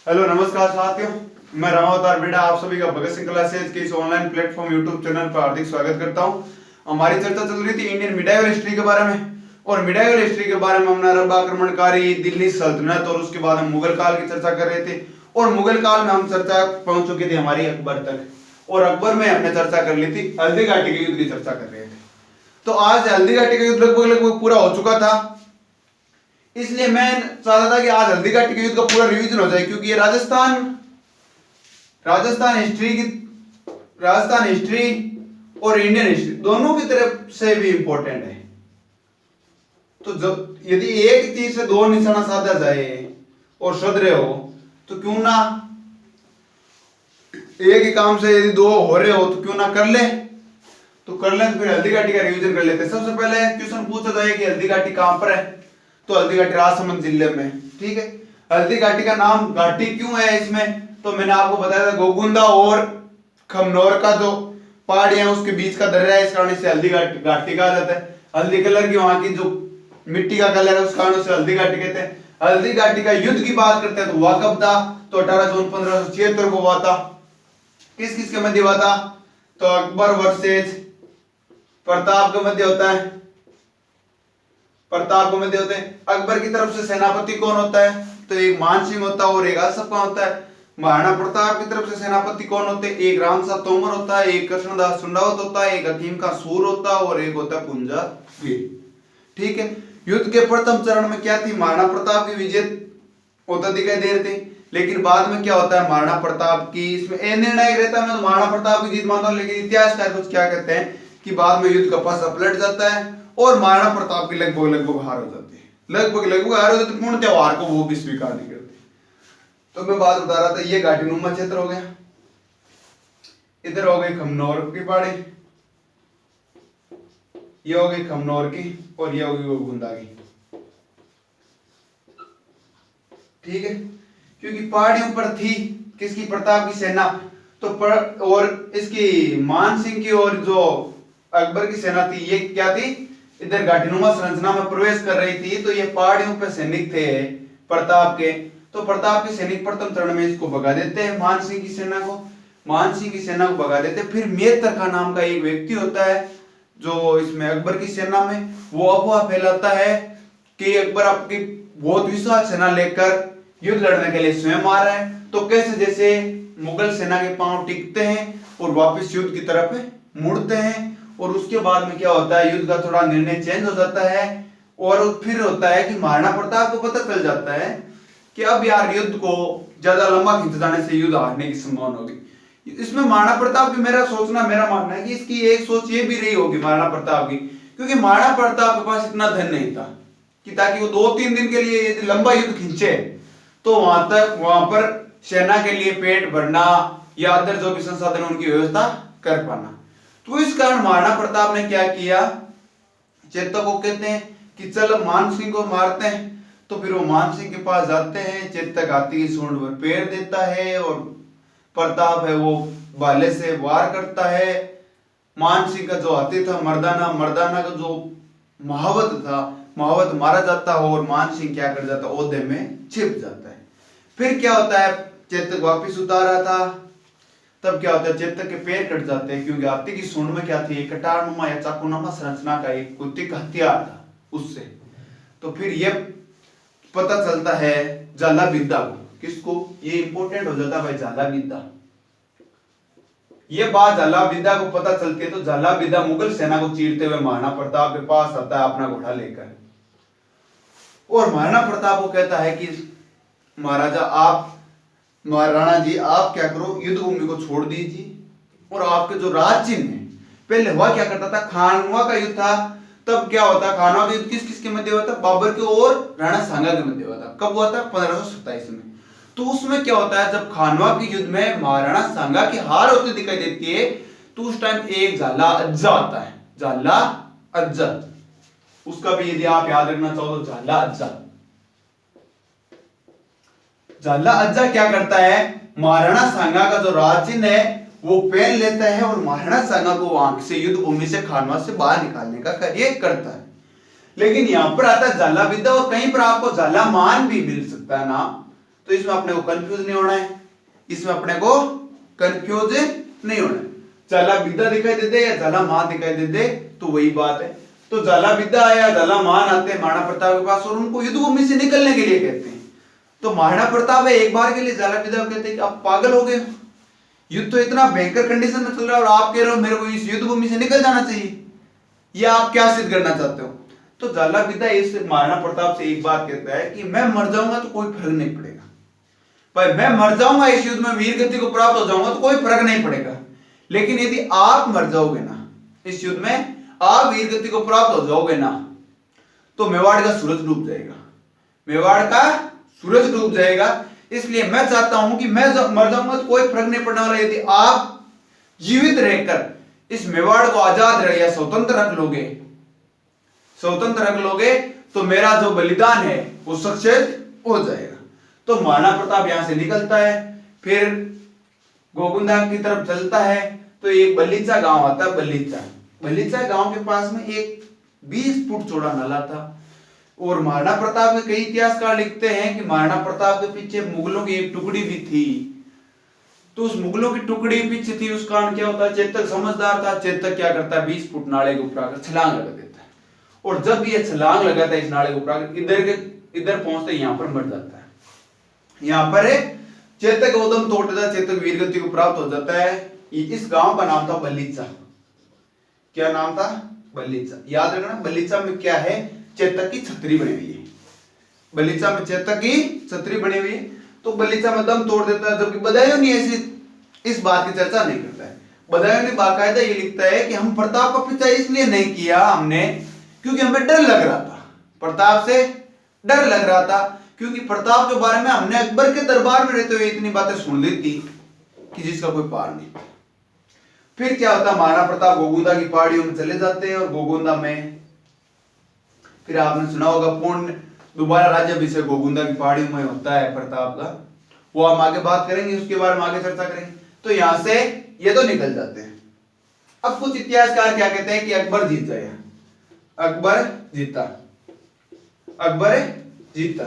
Hello नमस्कार साथियों, मैं रामावतार बेटा आप सभी का भगत सिंह क्लासेज के इस ऑनलाइन प्लेटफॉर्म यूट्यूब चैनल पर हार्दिक स्वागत करता हूं। हमारी चर्चा चल रही थी इंडियन मिडाइवल हिस्ट्री के बारे में, और मिडाइवल हिस्ट्री के बारे में हमने अरब आक्रमणकारी, दिल्ली सल्तनत और उसके बाद हम मुगल काल की चर्चा कर रहे थे। और मुगल काल में हम चर्चा पहुंच चुके थे हमारी अकबर तक, और अकबर में हमने चर्चा कर ली थी हल्दी घाटी के युद्ध की चर्चा कर रहे थे। तो आज हल्दी घाटी का युद्ध लगभग पूरा हो चुका था, इसलिए मैं चाहता था कि आज हल्दी घाटी के युद्ध का पूरा रिवीजन हो जाए, क्योंकि ये राजस्थान हिस्ट्री और इंडियन हिस्ट्री दोनों की तरफ से भी इंपॉर्टेंट है। तो जब यदि एक तीर से दो निशाना साधा जाए और सद रहे हो तो क्यों ना एक ही काम से यदि दो हो रहे हो तो क्यों ना कर ले। तो फिर हल्दी घाटी का रिवीजन कर लेते हैं। सबसे पहले क्वेश्चन पूछा जाए कि हल्दी घाटी कहां पर है, तो हल्दी घाटी राजसमंद जिले में। ठीक है, हल्दी घाटी का नाम घाटी क्यों है इसमें, तो मैंने आपको बताया था गोगुंदा और खमनौर का जो पहाड़ी है उसके बीच का दर्रा है, इस कारण से हल्दी घाटी कहा जाता है। हल्दी कलर की वहां की जो मिट्टी का कलर है उस कारण से हल्दी घाटी कहते हैं। हल्दी घाटी का युद्ध की बात करते हैं तो हुआ कब था, तो 18 जून 1576 को हुआ था। किस किस के मध्य हुआ था, तो अकबर वर्सेज प्रताप के मध्य होता है। अकबर की तरफ से सेनापति कौन होता है, तो एक मान सिंह होता है और एक असफ होता है। महाराणा प्रताप की तरफ से सेनापति कौन होते हैं, एक रामसा तोमर होता है, एक कृष्णदास सुंडावत होता है, एक हकीम का सूर होता है और एक होता है पुंजा वीर। ठीक है, युद्ध के प्रथम चरण में क्या थी, महाराणा प्रताप की विजय होता दिखाई दे रहे थे, लेकिन बाद में क्या होता है, महाराणा प्रताप की इसमें निर्णायक रहता है। मैं तो महाराणा प्रताप की जीत मानता हूं, लेकिन इतिहासकार कुछ क्या कहते हैं कि बाद में युद्ध का पासा पलट जाता है और महाराणा प्रताप की लगभग हार हो जाती है। लगभग हार हो जाती है, पूर्ण त्योहार को वो भी स्वीकार नहीं करते। तो मैं बात बता रहा था, ये घाटी नुमा क्षेत्र हो गया, इधर हो गई खमनौर की पहाड़ी, ये हो गई खमनौर की, और ये हो गई गोगुंदा की। ठीक है, क्योंकि पहाड़ियों पर थी किसकी, प्रताप की सेना। तो और इसकी मान सिंह की और जो अकबर की सेना थी ये क्या थी, इधर घाटीनुमा संरचना में प्रवेश कर रही थी। तो ये पहाड़ियों पे सैनिक थे प्रताप के, तो प्रताप के सैनिक प्रथम चरण में इसको भगा देते हैं, मान सिंह की सेना को भगा देते हैं। फिर मेहतर नाम का एक व्यक्ति होता है जो इसमें अकबर की सेना में, वो अफवाह फैलाता है कि अकबर आपकी बहुत विशाल सेना लेकर युद्ध लड़ने के लिए स्वयं आ रहा है। तो कैसे जैसे मुगल सेना के पांव टिकते हैं और वापस युद्ध की तरफ मुड़ते हैं, और उसके बाद में क्या होता है, युद्ध का थोड़ा निर्णय चेंज हो जाता है। और फिर होता है कि महाराणा प्रताप को पता चल जाता है कि अब यार युद्ध को ज्यादा लंबा खींच जाने से युद्ध हारने की संभावना होगी। इसमें महाराणा प्रताप की मेरा मानना है कि इसकी एक सोच ये भी रही होगी महाराणा प्रताप की, क्योंकि महाराणा प्रताप के पास इतना धन नहीं था कि ताकि वो 2-3 दिन के लिए यदि लंबा युद्ध खींचे तो वहां पर सेना के लिए पेट भरना या अदर जो भी संसाधन उनकी व्यवस्था कर पाना। तो इस कारण महाराणा प्रताप ने क्या किया, चेतक को कहते हैं कि चल मान सिंह को मारते हैं। तो फिर वो मान सिंह के पास जाते हैं, चेतक हाथी की सूंड पर पैर देता है और प्रताप है वो भाले से वार करता है। मान सिंह का जो हाथी था मर्दाना का जो महावत मारा जाता है, और मान सिंह क्या कर जाता है, ओहदे में छिप जाता है। फिर क्या होता है, चेतक वापिस उतारा था, तब क्या होता है, चेतक के पैर कट जाते हैं, क्योंकि हाथी की सूंड में क्या थी, एक कटारनुमा या चाकूनुमा संरचना का एक कुत्तिक हथियार था उससे। तो फिर यह पता चलता है जाला विद्या को, किसको, ये इंपॉर्टेंट हो जाता है भाई, जाला विद्या। ये बात जाला विद्या को पता चलती है, तो जाला विद्या मुगल सेना को चीरते हुए महाराणा प्रताप के पास आता है अपना घोड़ा लेकर, और महाराणा प्रताप को कहता है कि महाराणा जी आप क्या करो, युद्ध भूमि को छोड़ दीजिए, और आपके जो राज चिन्ह है, पहले हुआ क्या करता था, खानवा का युद्ध था, तब क्या होता, खानवा का युद्ध किस किस के मध्य हुआ था, बाबर के और राणा सांगा के मध्य हुआ था। कब हुआ था, 1527 में। तो उसमें क्या होता है, जब खानवा के युद्ध में महाराणा सांगा की हार होती दिखाई देती है, तो उस टाइम एक झाला अज्जा आता है, झाला अज्जा, उसका भी यदि आप याद रखना चाहो तो झाला अज्जा क्या करता है, महाराणा सांगा का जो राज चिन्ह है वो पहन लेता है, और महाराणा सांगा को वहां से युद्ध भूमि से खानवा से बाहर निकालने का कार्य करता है। लेकिन यहां पर आता है झाला विद्या, और कहीं पर आपको झाला मान भी मिल सकता है नाम, तो इसमें अपने को कंफ्यूज नहीं होना है, इसमें अपने को कंफ्यूज नहीं होना है। झाला विद्या दिखाई देते या झाला मान दिखाई देते तो वही बात है। तो झाला विद्या या झाला मान आते हैं महाराणा प्रताप के पास और उनको युद्ध भूमि से निकलने के लिए कहते हैं। तो महाराणा प्रताप एक बार के लिए झाला विद्या कहते हैं कि आप पागल हो गए हो, युद्ध तो इतना भयंकर कंडीशन में चल रहा है और आप कह रहे हो मेरे को इस युद्ध भूमि से निकल जाना चाहिए, या आप क्या सिद्ध करना चाहते हो। तो झाला विद्या इस महाराणा प्रताप से एक बात कहता है कि मैं मर जाऊंगा तो कोई फर्क नहीं पड़ेगा भाई, मैं मर जाऊंगा इस युद्ध में वीर गति को प्राप्त हो जाऊंगा तो कोई फर्क नहीं पड़ेगा, लेकिन यदि आप मर जाओगे ना इस युद्ध में, आप वीर गति को प्राप्त हो जाओगे ना, तो मेवाड़ का सूरज डूब जाएगा, मेवाड़ का सूरज डूब जाएगा। इसलिए मैं चाहता हूं कि मैं जब मर जाऊंगा तो कोई फर्क नहीं पड़ने वाला, यदि आप जीवित रहकर इस मेवाड़ को आजाद रह या स्वतंत्र रख लोगे, स्वतंत्र रख लोगे तो मेरा जो बलिदान है वो सक्सेस हो जाएगा। तो महाराणा प्रताप यहां से निकलता है, फिर गोकुंदा की तरफ चलता है। तो एक बल्लीचा गांव आता है, बल्लीचा गांव के पास में एक 20 फुट चौड़ा नाला था। और महाराणा प्रताप के कई इतिहासकार लिखते हैं कि महाराणा प्रताप के पीछे मुगलों की एक टुकड़ी भी थी। तो उस मुगलों की टुकड़ी पीछे थी, उस कारण क्या होता है, चेतक समझदार था, चेतक क्या करता है 20 फुट नाले के ऊपर आकर छलांग लगा देता है। और जब ये छलांग लगाता है इस नाले के ऊपर आकर इधर पहुंचते यहां पर मर जाता है। यहां पर चेतक उदम तोड़ देता है, चेतक वीर गति को प्राप्त हो जाता है। इस गांव का नाम था बल्लीचा। क्या नाम था? बल्लीचा। याद रखना बल्लीचा में क्या है, चेतक की छतरी बनी हुई है, बल्लीचा में चेतक की छतरी बनी हुई है। तो बल्लीचा में दम तोड़ देता है, जबकि बदायूं ऐसी इस बात की चर्चा नहीं करता है। बदायूं ने बाकायदा ये लिखता है कि हम प्रताप का पीछा इसलिए नहीं किया हमने क्योंकि हमें डर लग रहा था, प्रताप से डर लग रहा था, क्योंकि प्रताप के बारे में हमने अकबर के दरबार में रहते हुए इतनी बातें सुन ली थी कि जिसका कोई पार नहीं। फिर क्या होता, महाराणा प्रताप गोगुंदा की पहाड़ियों में चले जाते हैं और गोगुंदा में फिर आपने सुना होगा पूर्ण दोबारा राज्याभिषेक गोगुंदा की पहाड़ियों में होता है प्रताप का, वो हम आगे बात करेंगे, उसके बारे में आगे चर्चा करेंगे। तो यहां से ये तो निकल जाते हैं। अब कुछ इतिहासकार क्या कहते हैं कि अकबर जीत गया, अकबर जीता, अकबर जीता।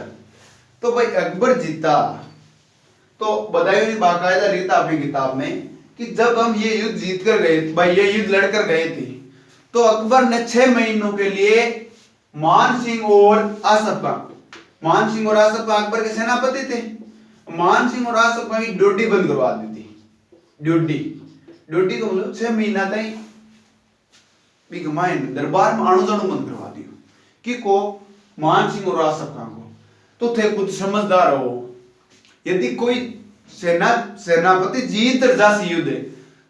तो भाई अकबर जीता तो बदायूं ने बाकायदा लिखा अपनी किताब में कि जब हम ये युद्ध जीत कर गए, भाई ये युद्ध लड़कर गए थे, तो अकबर ने 6 महीनों के लिए मान सिंह और आसफ खां, मान सिंह और आसफ खां अकबर के सेनापति थे, मान सिंह और आसफ खां की ड्यूटी बंद करवा दी थी। ड्यूटी को मतलब 6 महीना तक दरबार में आणु जाणु बंद करवा दियो कि को मान सिंह और आसफ खां को। तो थे कुछ समझदार हो, यदि कोई सेनापति जीत जासी युद्ध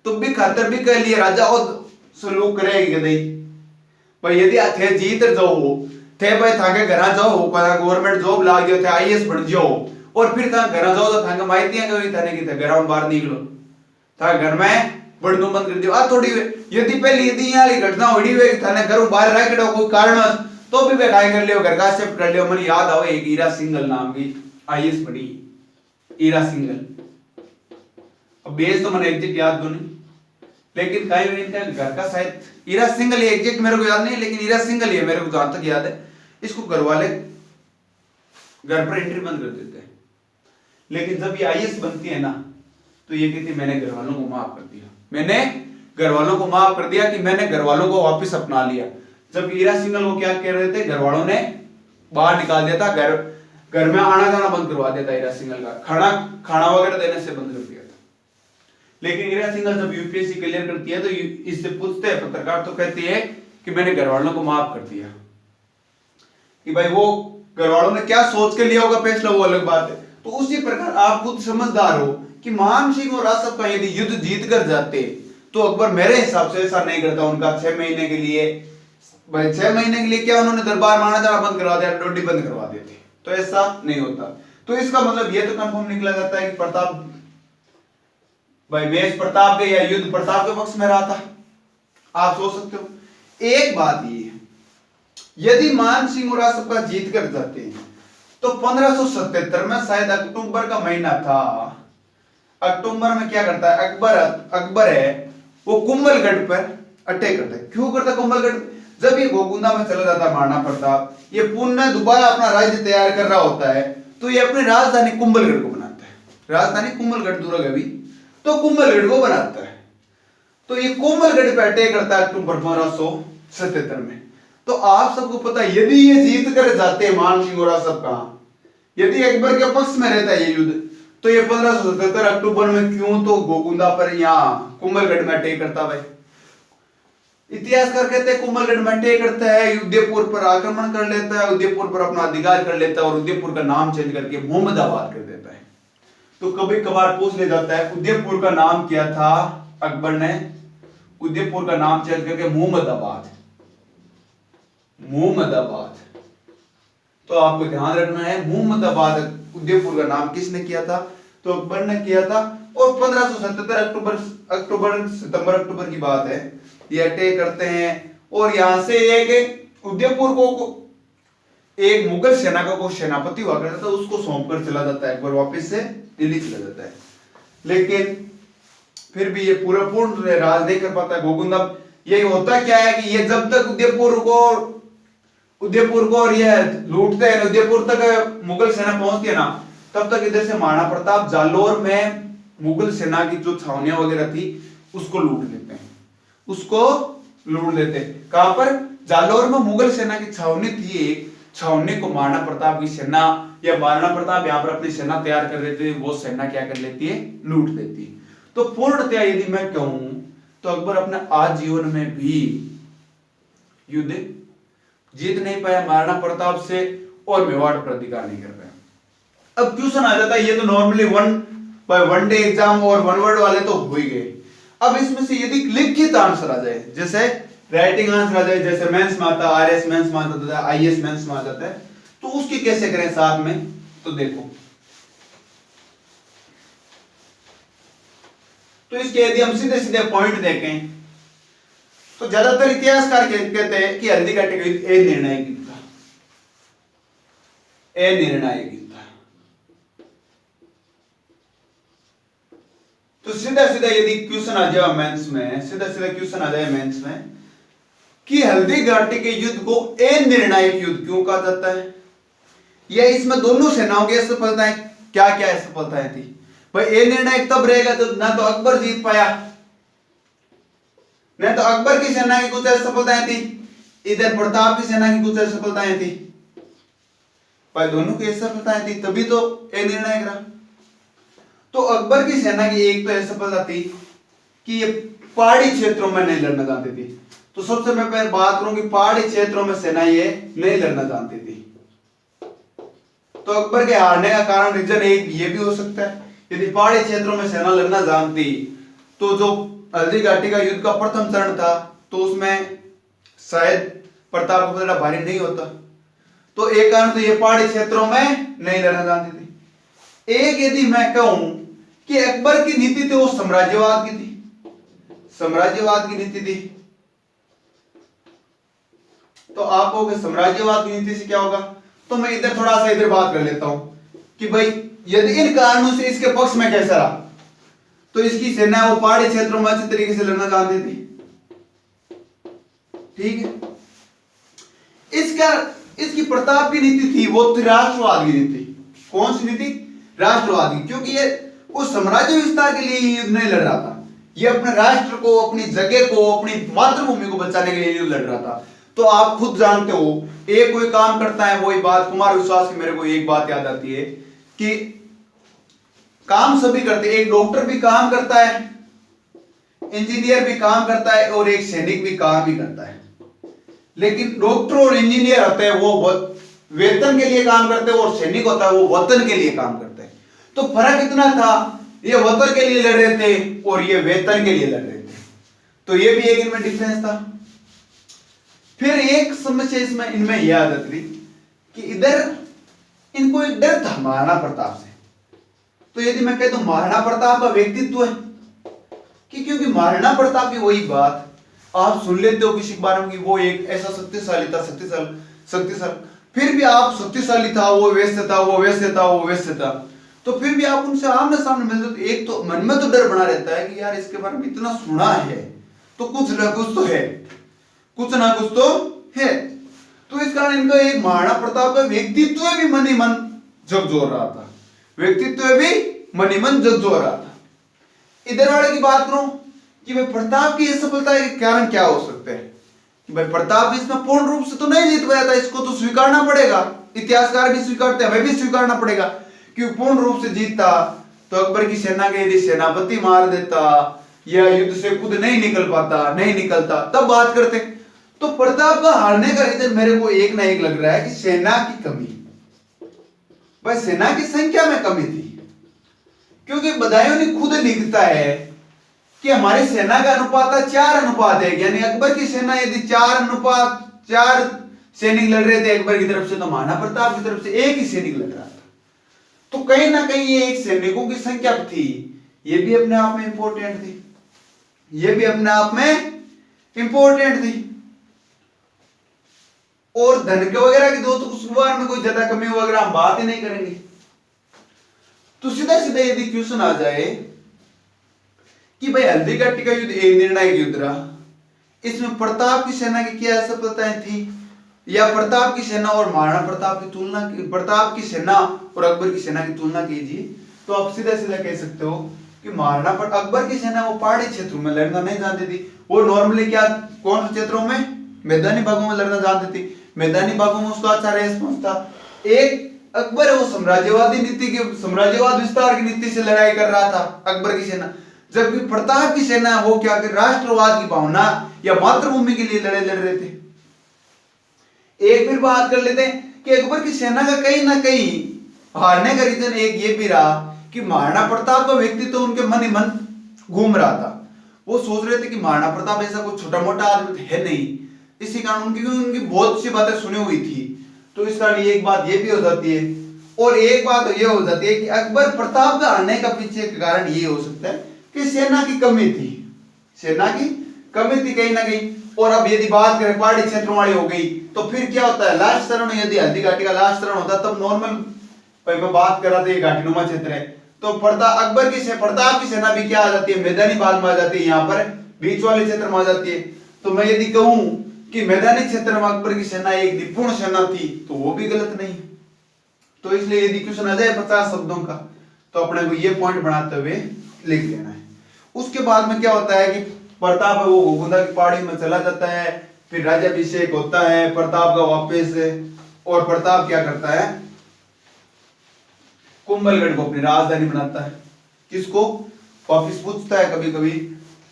तो भी खातर भी कह लिए राजा और सलूक करेगी नहीं भाई, यदि थे जीत जाओ थे भाई थाके घर जाओ, गवर्नमेंट जॉब लाग गयो थे, आईएएस बन जाओ और फिर था घर जाओ तो थाके माइतियां कभी थाने की थे घर में बाहर निकलो, था घर में बड़नू बंद कर दियो। आ थोड़ी यदि पहले यदि यहां घटना होड़ी हुई थाने घर बाहर रह के कोई कारण तो भी वे काय कर लियो, घर का शिफ्ट कर लियो। मुझे याद आवे एक ईरा सिंगल नाम की आईएएस बड़ी, ईरा सिंगल, अब बेस तो मैंने एग्जैक्ट याद तो नहीं, लेकिन कहीं भी इनका घर का शायद ईरा सिंगल ही, एग्जैक्ट मेरे को याद नहीं, लेकिन ईरा सिंगल ही है मेरे को जहां तक याद है। इसको घर वाले घर पर एंट्री बंद कर देते हैं, लेकिन जब ये आईएएस बनती है ना तो ये कहती मैंने घर वालों को माफ कर दिया, मैंने घर वालों को माफ कर दिया कि मैंने घर वालों को वापस अपना लिया। जब ईरा सिंगल वो क्या कह रहे थे, घर वालों ने बाहर निकाल दिया था, घर में आना जाना बंद करवा दिया था ईरा सिंगल का, खाना वगैरह देने से बंद कर दिया था। लेकिन ईरा सिंगल जब यूपीएससी क्लियर करती है तो इससे पूछते हैं पत्रकार, तो कहती है कि मैंने घर वालों को माफ कर दिया। कि भाई वो घर वालों ने क्या सोच के लिया होगा फैसला वो अलग बात है। तो उसी प्रकार आप खुद समझदार हो कि मान सिंह और आसफ खां यदि युद्ध जीत कर जाते तो अकबर मेरे हिसाब से ऐसा नहीं करता, उनका 6 महीने के लिए, भाई 6 महीने के लिए क्या उन्होंने दरबार में आना जाना बंद करवा दिया, ड्यूटी बंद करवा देते, तो ऐसा नहीं होता। तो इसका मतलब ये तो कंफर्म निकला जाता है कि प्रताप भाई मेष प्रताप के या युद्ध प्रताप के पक्ष में रहा था। आप सोच सकते हो। एक बात ये है, यदि मान सिंह और आसफ खां जीत कर जाते हैं तो 1577 में शायद अक्टूबर का महीना था, अक्टूबर में क्या करता है अकबर है वो कुंभलगढ़ पर अटैक करता है। क्यों करता है कुंभलगढ़? जब ये गोकुंदा में चला जाता है महाराणा प्रताप, ये पुनः दोबारा अपना राज्य तैयार कर रहा होता है, तो तो ये अपनी राजधानी कुंभलगढ़ को बनाता है, राजधानी कुंभलगढ़ दूर है अभी, तो कुंभलगढ़ को बनाता है। तो ये कुंभलगढ़ पे अटैक करता है अक्टूबर 1577 में। तो आप सबको पता है यदि ये जीत कर जाते हैं मान सिंह और सब कहा, यदि अकबर के पक्ष में रहता है ये युद्ध, तो ये 1577 अक्टूबर में क्यों तो गोकुंदा पर यहाँ कुंभलगढ़ में अटैक करता भाई। इतिहासकार कहते हैं कुंभलगढ़ में अटैक करता है, उदयपुर पर आक्रमण कर लेता है, उदयपुर पर अपना अधिकार कर लेता है और उदयपुर का नाम चेंज करके मोहम्मदाबाद कर देता है। तो कभी कभार पूछ ले जाता है उदयपुर का नाम क्या था, अकबर ने उदयपुर का नाम चेंज करके मोहम्मदाबाद, मोहम्मदाबाद। तो आपको ध्यान रखना है मोहम्मदाबाद उदयपुर का नाम किसने किया था, तो अकबर ने किया था। और 1577 सितंबर अक्टूबर की बात है, ये अटैक करते हैं और यहां से एक उदयपुर को एक मुगल सेना का कोई सेनापति हुआ करता था, उसको सौंप कर चला जाता है, एक बार वापस से दिल्ली चला जाता है। लेकिन फिर भी ये पूर्ण राज नहीं कर पाता गोकुंदा। ये होता क्या है कि ये जब तक उदयपुर को और ये लूटते हैं, उदयपुर तक मुगल सेना पहुंचती है ना, तब तक इधर से महाराणा प्रताप जालोर में मुगल सेना की जो छावनियां वगैरह थी उसको लूट लेते हैं, उसको लूट लेते हैं। कहां पर, जालोर में मुगल सेना की छावनी थी एक, छावनी को महाराणा प्रताप की सेना या महाराणा प्रताप यहाँ पर अपनी सेना तैयार कर लेते हैं, वो सेना क्या कर लेती है, लूट लेती है। तो पूर्णतया यदि मैं कहूं तो अकबर अपने आजीवन में भी युद्ध जीत नहीं पाया महाराणा प्रताप से और मेवाड़ पर अधिकार नहीं कर पाया। अब क्वेश्चन आ जाता है, ये तो नॉर्मली वन डे एग्जाम और वन वर्ड वाले तो हो ही गए। अब इसमें से यदि लिखित आंसर आ जाए, जैसे राइटिंग आंसर आ जाए, जैसे मेंस में आता है, आरएस मेंस में आता है, आईएएस मेंस में आ जाता है, तो उसकी कैसे करें साथ में, तो देखो। तो इसके यदि हम सीधे सीधे पॉइंट देखें तो ज्यादातर इतिहासकार कहते हैं कि हल्दी घाटी का युद्ध निर्णायक युद्ध था, निर्णायक युद्ध था। तो सीधा सीधा यदि क्वेश्चन आ जाए मेंस में, सीधा सीधा क्वेश्चन आ जाए मेंस में कि हल्दी घाटी के युद्ध को निर्णायक युद्ध क्यों कहा जाता है, या इसमें दोनों सेनाओं की असफलताएं क्या क्या असफलताएं थी भाई। निर्णायक तब रहेगा जब ना तो अकबर जीत पाया, नहीं तो अकबर की सेना की कुछ असफलताएं थी, इधर प्रताप की सेना की कुछ असफलताएं थी भाई, दोनों की असफलताएं थी, तभी तो निर्णायक रहा। तो अकबर की सेना की एक तो असफलता थी कि ये पहाड़ी क्षेत्रों में नहीं लड़ना जानती थी। तो सबसे मैं पहले बात करूं कि पहाड़ी क्षेत्रों में सेना ये नहीं लड़ना जानती थी। तो अकबर के हारने का कारण रीजन एक ये भी हो सकता है, यदि पहाड़ी क्षेत्रों में सेना लड़ना जानती तो जो हल्दी घाटी का युद्ध का प्रथम चरण था तो उसमें शायद प्रताप को ज्यादा भारी नहीं होता। तो एक कारण तो ये पहाड़ी क्षेत्रों में नहीं लड़ना जानती थी। एक यदि मैं कहूं कि अकबर की नीति थी वो साम्राज्यवाद की थी, साम्राज्यवाद की नीति थी। तो आप कहोगे साम्राज्यवाद की नीति से क्या होगा, तो मैं इधर थोड़ा सा इधर बात कर लेता हूं कि भाई यदि इन कारणों से इसके पक्ष में कैसा रहा, तो इसकी सेना वो पहाड़ी क्षेत्रों में अच्छी तरीके से लड़ना जानती थी, ठीक है। इसकी प्रताप की नीति थी वो थी राष्ट्रवाद की नीति। कौन सी नीति, राष्ट्रवाद की, क्योंकि ये उस साम्राज्य विस्तार के लिए युद्ध नहीं लड़ रहा था, ये अपने राष्ट्र को, अपनी जगह को, अपनी मातृभूमि को बचाने के लिए युद्ध लड़ रहा था। तो आप खुद जानते हो, एक कोई काम करता है, वही बात कुमार विश्वास की मेरे को एक बात याद आती है कि काम सभी करते हैं, एक डॉक्टर भी काम करता है, इंजीनियर भी काम करता है और एक सैनिक भी काम ही करता है। लेकिन डॉक्टर और इंजीनियर होते हैं वो वेतन के लिए काम करते हैं और सैनिक होता है वो वतन के लिए काम करते हैं। तो फर्क इतना था, ये वतन के लिए लड़ रहे थे और ये वेतन के लिए लड़ रहे थे, तो ये भी एक इनमें डिफरेंस था। फिर एक समस्या इसमें इनमें यह आ जाती थी कि इधर इनको एक डर था महाराणा प्रताप से। तो यदि मैं कहता हूं महाराणा प्रताप का व्यक्तित्व है कि, क्योंकि महाराणा प्रताप की वही बात आप सुन लेते हो किसी के बारे में कि वो एक ऐसा शक्तिशाली था, शक्तिशाली, फिर भी आप शक्तिशाली था, वो वैसे था, वो वैसे था, वो वैसे था, तो फिर भी आप उनसे आमने सामने मिलते तो एक तो मन में तो डर बना रहता है कि यार इसके बारे में इतना सुना है तो कुछ ना कुछ तो है, कुछ ना कुछ तो है। तो इस कारण इनका एक महाराणा प्रताप का व्यक्तित्व भी मन ही मन झकझोर रहा था, व्यक्तित्व भी मन ही मन झकझोर रहा था। इधर वाले की बात करूं कि भाई प्रताप की असफलता के कारण क्या हो सकते हैं, कि भाई प्रताप इसमें पूर्ण रूप से तो नहीं जीत पाया था, इसको तो स्वीकारना पड़ेगा, इतिहासकार भी स्वीकारते हैं, हमें भी स्वीकारना पड़ेगा कि पूर्ण रूप से जीतता तो अकबर की सेना के यदि सेनापति मार देता या युद्ध से खुद नहीं निकल पाता, नहीं निकलता, तब बात करते। तो प्रताप का हारने का रीजन मेरे को एक ना एक लग रहा है कि सेना की कमी, भाई सेना की संख्या में कमी थी। क्योंकि बदायूं खुद लिखता है कि हमारी सेना का अनुपात था 4:1, यानी अकबर की सेना यदि 4:4 सैनिक लड़ रहे थे अकबर की तरफ से, तो महाराणा प्रताप की तरफ से एक ही सैनिक लड़ रहा था। तो कहीं ना कहीं ये एक सैनिकों की संख्या थी, ये भी अपने आप में इंपॉर्टेंट थी, ये भी अपने आप में इंपॉर्टेंट थी। और धन के वगैरह की दो तो उस बार में कोई ज्यादा कमी वगैरह हम बात ही नहीं करेंगे। तो सीधा सीधा यदि क्वेश्चन आ जाए कि भाई हल्दी घाटी का युद्ध एक निर्णायक युद्ध रहा, इसमें प्रताप की सेना की क्या सफलताएं थी, या प्रताप की सेना और महाराणा प्रताप की तुलना, प्रताप की सेना और अकबर की सेना की तुलना कीजिए, तो आप सीधा सीधा कह सकते हो कि महाराणा पर अकबर की सेना वो पहाड़ी क्षेत्रों में लड़ना नहीं जानती थी, वो नॉर्मली क्या कौन से क्षेत्रों में, मैदानी भागों में लड़ना जानती थी, मैदानी भागों में उसका अच्छा रेस्पॉन्स था। एक अकबर है वो साम्राज्यवादी नीति के, साम्राज्यवाद विस्तार की नीति से लड़ाई कर रहा था अकबर की सेना, जबकि प्रताप की सेना वो क्या कि राष्ट्रवाद की भावना या मातृभूमि के लिए लड़ रहे थे। एक फिर बात कर लेते हैं कि अकबर की सेना का कहीं ना कहीं हारने का रीजन एक ये भी रहा कि महाराणा प्रताप का व्यक्तित्व तो उनके मन ही मन घूम रहा था। वो सोच रहे थे कि महाराणा प्रताप ऐसा कोई छोटा मोटा आदमी है नहीं, इसी कारण उनकी बहुत सी बातें सुनी हुई थी। तो इस कारण एक बात ये भी हो जाती है, और एक बात ये हो जाती है कि अकबर प्रताप का आने का पीछे का कारण ये हो सकता है कि सेना की कमी थी, सेना की कमी थी कहीं ना कहीं। और अब यदि बात करें पहाड़ी क्षेत्रों वाली हो गई, तो फिर क्या होता है लास्ट चरण, यदि हल्दी घाटी का लास्ट चरण होता तब नॉर्मल मैं बात कर रहा था, ये घाटीनुमा क्षेत्र है, तो प्रताप की सेना भी क्या आ जाती है, मैदानी भाग में आ जाती है, यहाँ पर बीच वाले क्षेत्र में आ जाती है। तो मैं यदि कहूं कि मैदानी क्षेत्र में अकबर की सेना एक निपुण सेना थी, तो वो भी गलत नहीं। तो इसलिए यदि क्वेश्चन आ जाए 50 शब्दों का, तो अपने को ये पॉइंट बनाते हुए लिख लेना है। उसके बाद में क्या होता है कि प्रताप है वो गोगुंदा की पहाड़ी में चला जाता है, फिर राज्याभिषेक होता है प्रताप का वापस, और प्रताप क्या करता है, कुंभलगढ़ को अपनी राजधानी बनाता है। किसको वापिस पूछता है कभी कभी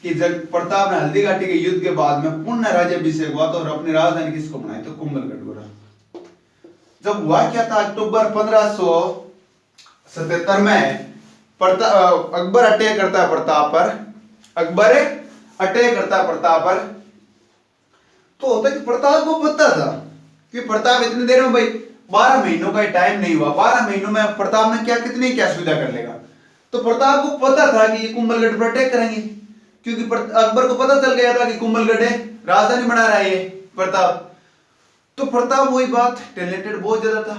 कि जब प्रताप ने हल्दी घाटी के युद्ध के बाद में पुनः राज्याभिषेक हुआ तो अपनी राजधानी किसको बनाई, तो कुंभलगढ़ को। जब हुआ क्या था, अक्टूबर 1577 में अकबर अटैक करता है प्रताप पर, अकबर अटैक करता है प्रताप पर। तो होता है कि प्रताप को पता था कि प्रताप इतनी देर में, भाई 12 महीनों का टाइम नहीं हुआ, 12 महीनों में प्रताप ने क्या सुविधा कर लेगा। तो प्रताप को पता था कि ये कुंभलगढ़ पर अटैक करेंगे, क्योंकि अकबर को पता चल गया था कि कुंभलगढ़ है, राजधानी बना रहा है ये प्रताप। तो प्रताप वही बात टैलेंटेड बहुत ज्यादा था।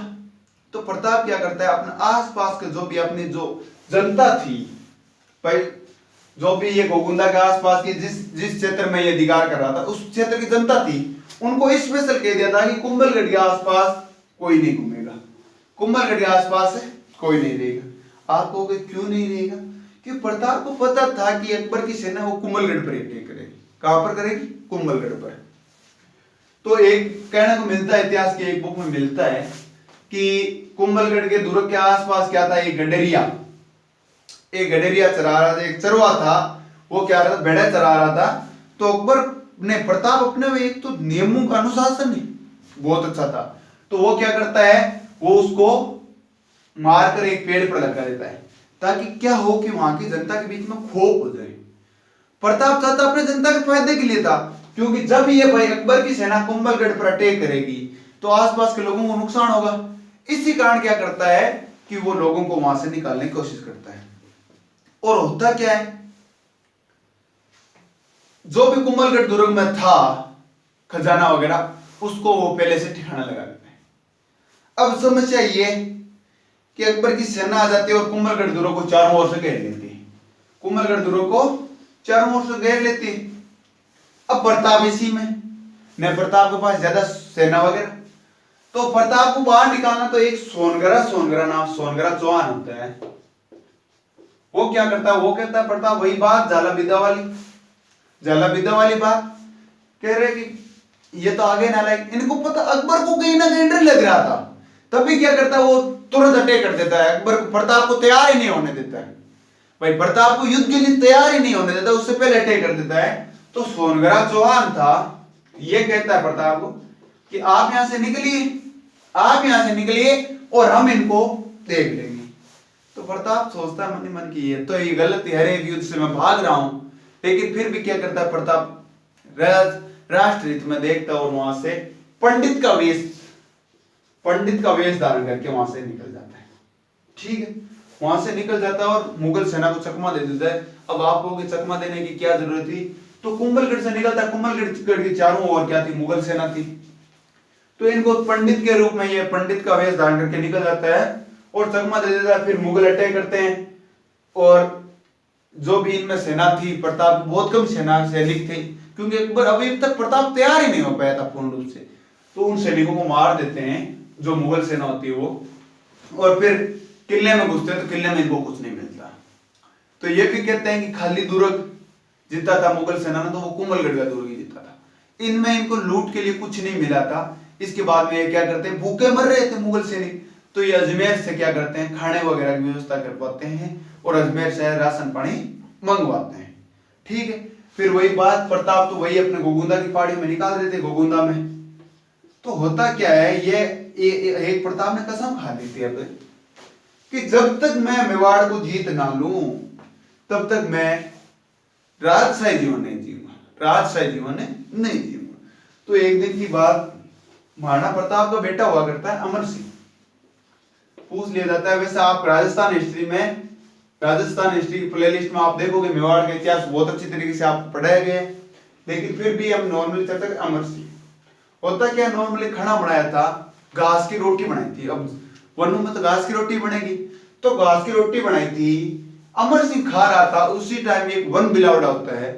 तो प्रताप क्या करता है, अपने आसपास के जो भी अपनी जो जनता थी, भाई जो भी ये गोगुंदा के आसपास की जिस क्षेत्र में ये अधिकार कर रहा था उस क्षेत्र की जनता थी, उनको स्पेशल कह दिया था कि कुंभलगढ़ के आसपास कोई नहीं घूमेगा, कुंभलगढ़ के आसपास कोई नहीं रहेगा। आप कहोगे क्यों नहीं रहेगा, कि प्रताप को पता था कि अकबर की सेना वो कुंभलगढ़ पर अटैक करेगी। कहां पर करेगी, कुंभलगढ़ पर। तो एक कहने को मिलता है, इतिहास की एक बुक में मिलता है कि कुंभलगढ़ के दुर्ग के आसपास क्या था, एक गडेरिया चरा रहा था, एक चरवा था, वो क्या रहा था, भेड़े चरा रहा था। तो अकबर ने, प्रताप अपने में एक तो नियमों का अनुशासन नहीं बहुत अच्छा था, तो वो क्या करता है, वो उसको मारकर एक पेड़ पर लगा देता है, ताकि क्या हो कि वहां की जनता के बीच में खौफ हो जाए। प्रताप चाहता अपने जनता के फायदे के लिए था, क्योंकि जब ये भाई अकबर की सेना कुंभलगढ़ पर अटैक करेगी तो आसपास के लोगों को नुकसान होगा। इसी कारण क्या करता है कि वो लोगों को वहां से निकालने की कोशिश करता है। और होता क्या है, जो भी कुंभलगढ़ दुर्ग में था खजाना वगैरह, उसको वो पहले से ठिकाना लगा देते हैं। अब समस्या ये कि अकबर की सेना आ जाती है और कुंभलगढ़ दुर्ग को चारों ओर से घेर लेती है, कुंभलगढ़ दुर्ग को चारों ओर से घेर लेती है। अब प्रताप इसी में न, प्रताप के पास ज्यादा सेना वगैरह, तो प्रताप को बाहर निकालना, तो एक सोनगरा नाम सोनगरा चौहान होता है, वो क्या करता है, वो कहता है प्रताप वही बात झाला विदा वाली बात कह रहे कि ये तो आगे ना लायक, इनको पता अकबर को कहीं ना कहीं डर लग रहा था, तभी क्या करता है वो तुरंत अटैक कर देता है अकबर को, प्रताप को तैयार ही नहीं होने देता है, भाई प्रताप को युद्ध के लिए तैयार ही नहीं होने देता, उससे पहले अटैक कर देता है। तो सोनगरा चौहान था, ये कहता है प्रताप को कि आप यहां से निकलिए और हम इनको देख लेंगे। तो प्रताप सोचता है मन ही मन की ये तो ये गलत है, हर एक युद्ध से मैं भाग रहा हूं, लेकिन फिर भी क्या करता है प्रताप राष्ट्र हित में देखता है और वहां से पंडित का वेश धारण करके वहां से निकल जाता है। ठीक है, वहां से निकल जाता है और मुगल सेना को चकमा दे देता है। अब आप कहोगे चकमा देने की क्या जरूरत थी, तो कुंभलगढ़ से निकलता है, कुंभलगढ़ की चारों ओर क्या थी, मुगल सेना थी, तो इनको पंडित के रूप में ये पंडित का वेश धारण करके निकल जाता है और चकमा दे देता है। फिर मुगल अटैक करते हैं और जो भी इनमें सेना थी, प्रताप की बहुत कम सेना सैनिक थे, क्योंकि अकबर अभी तक प्रताप तैयार ही नहीं हो पाया था पूर्ण रूप से, तो उन सैनिकों को मार देते हैं जो मुगल सेना होती है वो, और फिर किले में घुसते हैं, तो किले में इनको कुछ नहीं मिलता। तो ये भी कहते हैं कि खाली दुर्ग जीता था मुगल सेना ने, तो वो कुंभलगढ़ का दुर्ग ही जीता था, इनमें इनको लूट के लिए कुछ नहीं मिला था। इसके बाद में ये क्या करते हैं, भूखे मर रहे थे मुगल सैनिक, तो ये अजमेर से क्या करते हैं, खाने वगैरह की व्यवस्था कर पाते हैं और अजमेर से राशन पानी मंगवाते हैं। ठीक है, फिर वही बात, प्रताप तो वही अपने गोगुंदा की पहाड़ी में निकाल देते, गोगुंदा में। तो होता क्या है, ये एक प्रताप ने कसम खा ली थी अब कि जब तक मैं मेवाड़ को जीत ना लूं तब तक मैं राजशाही जीवन नहीं जीऊंगा। तो एक दिन की बात, महाराणा प्रताप का बेटा हुआ करता है अमर सिंह, पूछ लिया जाता है। वैसे आप राजस्थान हिस्ट्री की प्लेलिस्ट में आप देखोगे मेवाड़ का इतिहास बहुत अच्छी तरीके से आपको पढ़ाया गया है, लेकिन फिर भी हम नॉर्मली चर्चा करें अमर सिंह। होता क्या, नॉर्मली खाना बनाया था, घास की रोटी बनाई थी। अब वनों में तो घास की रोटी बनेगी, तो घास की रोटी बनाई थी, अमर सिंह खा रहा था। उसी टाइम एक वन बिलावड़ा होता है,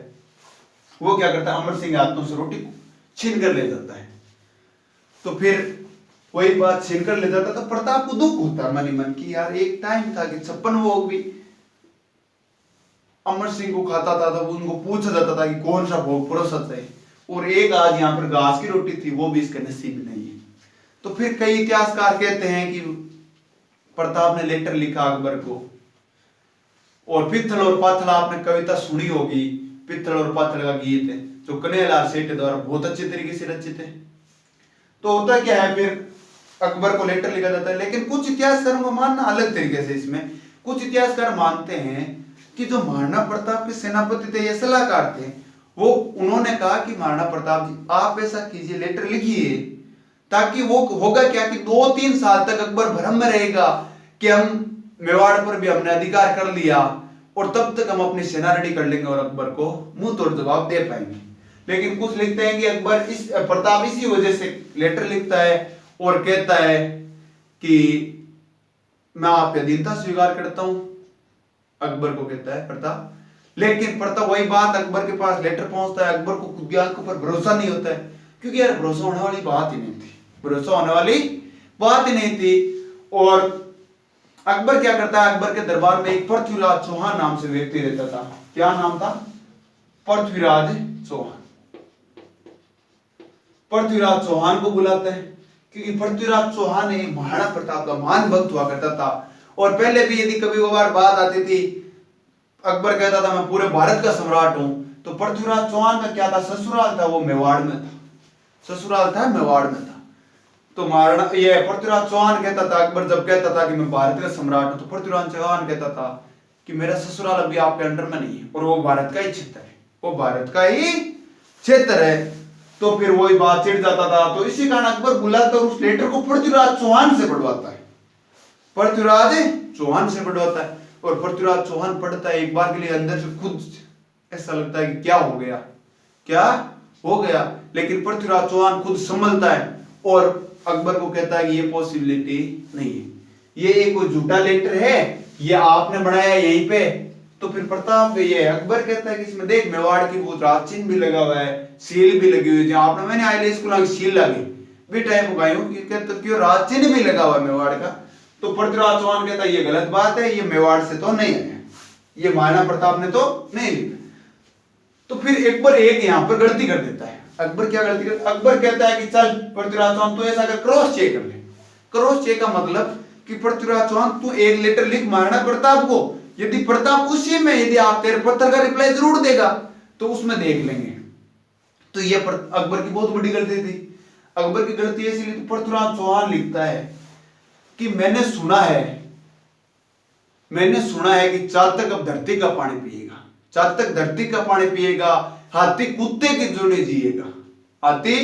वो क्या करता है, अमर सिंह हाथों से रोटी छीन कर ले जाता है। तो फिर वही बात छीन कर ले जाता, तो प्रताप को दुख होता मन ही मन की, यार एक टाइम था कि 56 भोग भी अमर सिंह को खाता था, तो उनको पूछा जाता था कि कौन सा भोग परोसा है, और एक आज यहाँ पर घास की रोटी थी, वो भी इसके नसीब नहीं है। तो फिर कई इतिहासकार कहते हैं कि प्रताप ने लेटर लिखा अकबर को, और पित्थल और पाथल आपने कविता सुनी होगी, पित्थल और पाथल का गीत है जो कन्हैयालाल सेठ द्वारा बहुत अच्छे तरीके से रचित है। तो होता क्या है, फिर अकबर को लेटर लिखा जाता है, लेकिन कुछ इतिहासकारों को मानना अलग तरीके से। इसमें कुछ इतिहासकार मानते हैं कि जो महाराणा प्रताप के सेनापति थे, ये सलाहकार थे, वो उन्होंने कहा कि महाराणा प्रताप जी आप ऐसा कीजिए, लेटर लिखिए, ताकि वो होगा क्या कि 2-3 साल तक अकबर भ्रम में रहेगा कि हम मेवाड़ पर भी हमने अधिकार कर लिया, और तब तक हम अपनी सेना रेडी कर लेंगे और अकबर को मुंह तोड़ जवाब दे पाएंगे। लेकिन कुछ लिखते हैं कि अकबर प्रताप इसी वजह से लेटर लिखता है और कहता है कि मैं आपकी अधीनता स्वीकार करता हूं, अकबर को कहता है प्रताप। लेकिन प्रताप वही बात, अकबर के पास लेटर पहुंचता है, अकबर को खुद के ऊपर भरोसा नहीं होता है, क्योंकि यार भरोसा होने वाली बात ही नहीं थी। और अकबर क्या करता है, अकबर के दरबार में एक पृथ्वीराज चौहान नाम से व्यक्ति रहता था। क्या नाम था, पृथ्वीराज चौहान को बुलाता है, क्योंकि पृथ्वीराज चौहान एक महाराणा प्रताप का महान भक्त हुआ करता था। और पहले भी यदि कभी कभार बात आती थी, अकबर कहता था मैं पूरे भारत का सम्राट हूं, तो पृथ्वीराज चौहान का क्या था, ससुराल था वो मेवाड़ में था। तो महाराणा ये पृथ्वीराज चौहान कहता था, अकबर जब कहता था कि मैं भारत का सम्राट हूं, तो पृथ्वीराज चौहान कहता था कि मेरा ससुराल अभी आपके अंडर में नहीं है, और वो भारत का ही क्षेत्र है। तो फिर वही बात चिढ़ जाता था। तो इसी कारण अकबर बुलाता उस लेटर को पृथ्वीराज चौहान से बढ़वाता है, और पृथ्वीराज चौहान पढ़ता है। एक बार के लिए अंदर से खुद ऐसा लगता है कि क्या हो गया, लेकिन पृथ्वीराज चौहान खुद संभलता है और अकबर को कहता है कि ये पॉसिबिलिटी नहीं है, ये एक कोई झूठा लेटर है, ये आपने बनाया यहीं पे। तो फिर प्रताप ये अकबर कहता है कि इसमें देख मेवाड़ की वो राज चिन्ह भी लगा हुआ है, सील भी लगी हुई है, जहां आपने मैंने आईएलएस स्कूल की सील लगी, भी टाइम उगायूं क्यों राज चिन्ह भी लगा हुआ मेवाड़ का। तो पृथ्वीराज चौहान कहता ये गलत बात है, ये मेवाड़ से तो नहीं है, ये महाराणा प्रताप ने तो नहीं लिखा। तो फिर अकबर एक यहाँ पर गलती कर देता है। अकबर क्या गलती कर, अकबर कहता है कि चल पृथ्वीराज चौहान तू ऐसा कर, क्रॉस चेक कर ले। क्रॉस चेक का मतलब कि पृथ्वीराज चौहान तू एक लेटर लिख महाराणा प्रताप को, यदि प्रताप उसी में यदि आप तेरे पत्र का रिप्लाई जरूर देगा तो उसमें देख लेंगे। तो ये अकबर की बहुत बड़ी गलती थी। अकबर की गलती ऐसी थी, पृथ्वीराज चौहान लिखता है कि मैंने सुना है कि चातक अब धरती का पानी पिएगा, चातक धरती का पानी पिएगा, हाथी कुत्ते की जुनी जिएगा, हाथी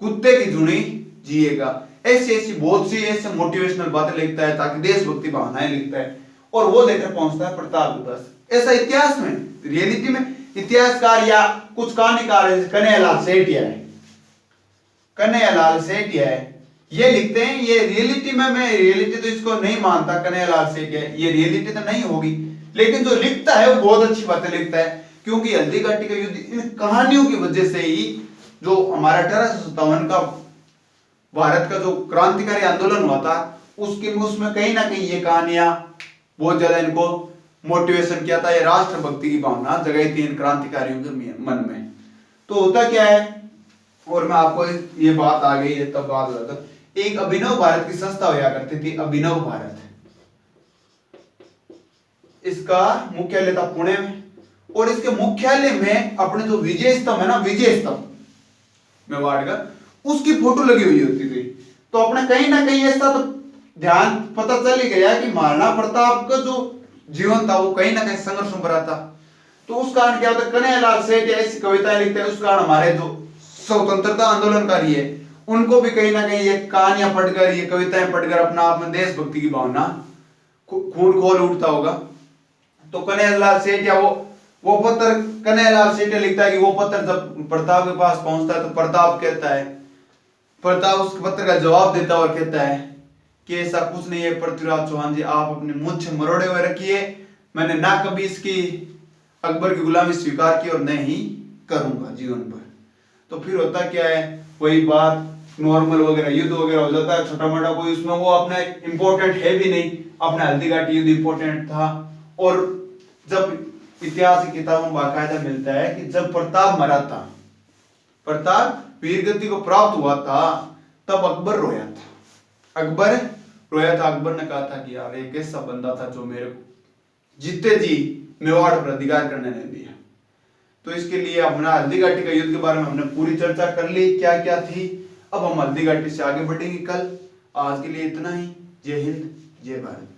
कुत्ते की जुनी जिएगा। ऐसी बहुत सी ऐसे मोटिवेशनल बातें लिखता है ताकि देशभक्ति भावनाएं लिखता है, और वो लेकर पहुंचता है प्रताप के पास। ऐसा इतिहास में, रियलिटी में इतिहासकार या कुछ कहानीकार कन्हैयालाल सेठिया है, ये लिखते हैं। ये रियलिटी में, मैं रियलिटी तो इसको नहीं मानता, कन्हैयालाल सेठिया ये रियलिटी तो नहीं होगी, लेकिन जो लिखता है वो बहुत अच्छी बातें लिखता है। क्योंकि हल्दी घाटी का युद्ध इन कहानियों की वजह से ही, जो हमारा 1857 का भारत का जो क्रांतिकारी आंदोलन हुआ था, उसमें कहीं ना कहीं ये कहानियां बहुत ज्यादा इनको मोटिवेशन किया था, ये राष्ट्रभक्ति की भावना जगाई थी इन क्रांतिकारियों के मन में। तो होता क्या है, और मैं आपको ये बात आ गई है तब बात होता, एक अभिनव भारत की संस्था हुआ करती थी, अभिनव भारत। इसका मुख्यालय था पुणे में, और इसके मुख्यालय में अपने जो विजय स्तंभ है ना, विजय स्तंभ मेवाड़ का, उसकी फोटो लगी हुई होती थी। तो अपने कहीं ना कहीं ऐसा तो ध्यान पता चल ही गया कि महाराणा प्रताप का जो जीवन था वो कहीं ना कहीं संघर्ष में भरा था। तो उस कारण क्या होता है, कन्हैयालाल सेठ ऐसी कविताएं लिखते हैं, उस कारण हमारे जो स्वतंत्रता आंदोलनकारी है उनको भी कहीं ना कहीं ये कहानियां पढ़कर, ये कविताएं पढ़कर अपना आप में देशभक्ति की भावना खून खोल उठता होगा। तो कन्हैयालाल सेठ या वो पत्र कन्हैयालाल सेठ लिखता है कि वो पत्र जब प्रताप के पास पहुंचता है तो प्रताप कहता है, प्रताप उस पत्र का जवाब देता है और कहता है कि ऐसा कुछ नहीं है पृथ्वीराज चौहान जी, आप अपने मुंह से मरोड़े हुए रखिए, मैंने ना कभी इसकी अकबर की गुलामी स्वीकार की और न ही करूंगा जीवन भर। तो फिर होता क्या है, वही बात नॉर्मल वगैरह युद्ध वगैरह हो जाता है छोटा मोटा, कोई उसमें वो अपना इंपॉर्टेंट है भी नहीं, अपना हल्दी घाटी युद्ध इंपॉर्टेंट था। और जब इतिहास की किताबों में बाकायदा मिलता है कि जब प्रताप मरा था, प्रताप वीरगति को प्राप्त हुआ था, तब अकबर रोया था। अकबर ने कहा था कि यार एक ऐसा बंदा था जो मेरे को जीते जी मेवाड़ पर अधिकार करने नहीं दिया। तो इसके लिए अपना हल्दी घाटी का युद्ध के बारे में हमने पूरी चर्चा कर ली, क्या क्या थी। अब हम हल्दी घाटी से आगे बढ़ेंगे कल। आज के लिए इतना ही। जय हिंद, जय भारत।